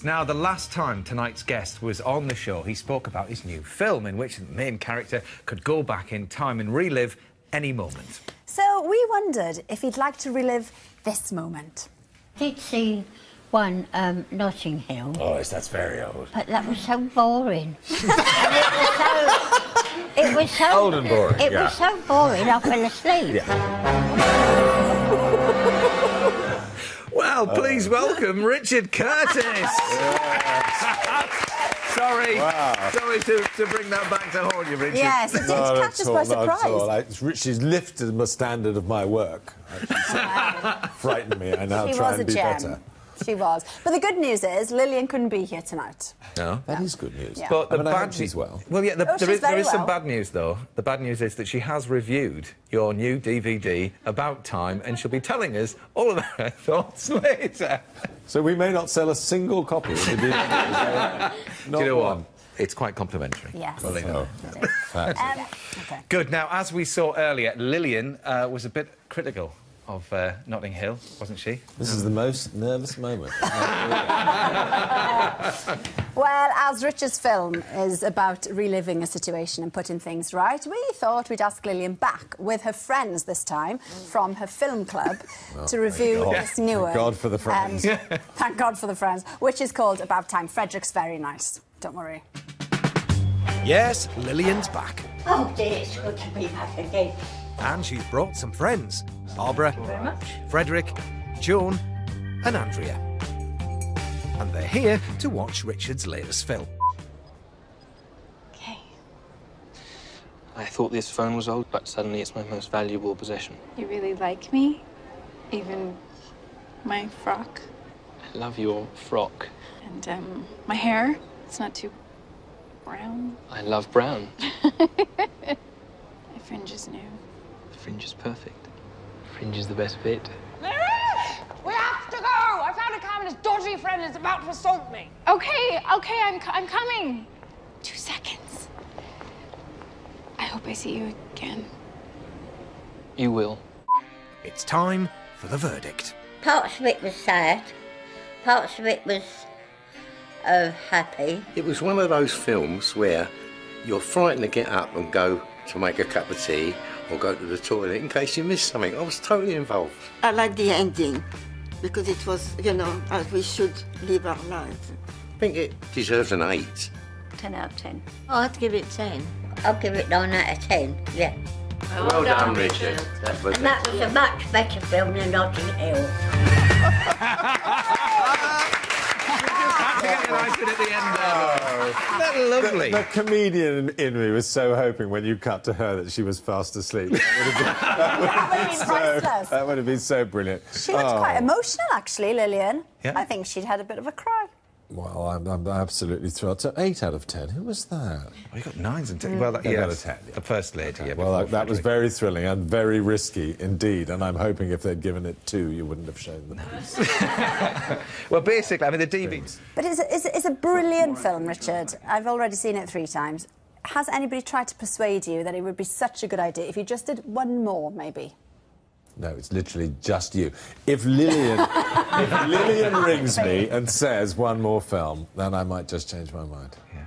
Now, the last time tonight's guest was on the show, he spoke about his new film in which the main character could go back in time and relive any moment. So we wondered if he'd like to relive this moment. Did see one, Notting Hill. Oh, that's very old. But that was so boring. It was so... Old and boring, It was so boring, I fell asleep. Yeah. Well, please welcome Richard Curtis. Sorry to bring that back to haunt you, Richard. Yes, it did catch us by surprise. She's lifted the standard of my work. Frightened me. I now try and be better. She was. But the good news is Lillian couldn't be here tonight. No, that is good news. Yeah. But the I bad hope she's well. Well, yeah, there is some well. bad news, though. The bad news is that she has reviewed your new DVD, About Time, and she'll be telling us all about her thoughts later. So we may not sell a single copy of the DVD. Do you know what? It's quite complimentary. Yes. Well, they know. Okay. Good. Now, as we saw earlier, Lillian was a bit critical of Notting Hill, wasn't she? This is the most nervous moment. Well, as Richard's film is about reliving a situation and putting things right, we thought we'd ask Lillian back with her friends this time from her film club to review this new one. Thank God for the friends. Thank God for the friends, which is called About Time. Frederick's very nice. Don't worry. Yes, Lillian's back. Oh dear, it's good to be back again. And she's brought some friends. Barbara, Very much. Frederick, Joan and Andrea. And they're here to watch Richard's latest film. Okay. I thought this phone was old, but suddenly it's my most valuable possession. You really like me? Even my frock? I love your frock. And, my hair? It's not too brown. I love brown. My fringe is new. The fringe is perfect. Fringe is the best bit. Larry! We have to go! I found a car and his dodgy friend is about to assault me. Okay, I'm coming. 2 seconds. I hope I see you again. You will. It's time for the verdict. Parts of it was sad. Parts of it was happy. It was one of those films where you're frightened to get up and go to make a cup of tea or go to the toilet in case you miss something. I was totally involved. I like the ending because it was, you know, as we should live our lives. I think it deserves an 8. 10 out of 10. Oh, I'd give it 10. I'll give it 9 out of 10, yeah. Well done, Richard. And that was a much better film than Notting Hill. At the end there. Isn't that lovely? The comedian in me was so hoping when you cut to her that she was fast asleep. That would have been so brilliant. She looked quite emotional, actually, Lillian. Yeah. I think she'd had a bit of a cry. Well, I'm absolutely thrilled. So 8 out of 10. Who was that? Oh, you got 9s and 10s. Well, I got a 10. The first lady, yeah. Well, that was very thrilling and very risky indeed. And I'm hoping if they'd given it 2, you wouldn't have shown them. Well, basically, I mean, the DVD... But it's a brilliant film, Richard. I've already seen it 3 times. Has anybody tried to persuade you that it would be such a good idea if you just did one more, maybe? No, it's literally just you. If Lillian rings me and says one more film, then I might just change my mind. Yeah.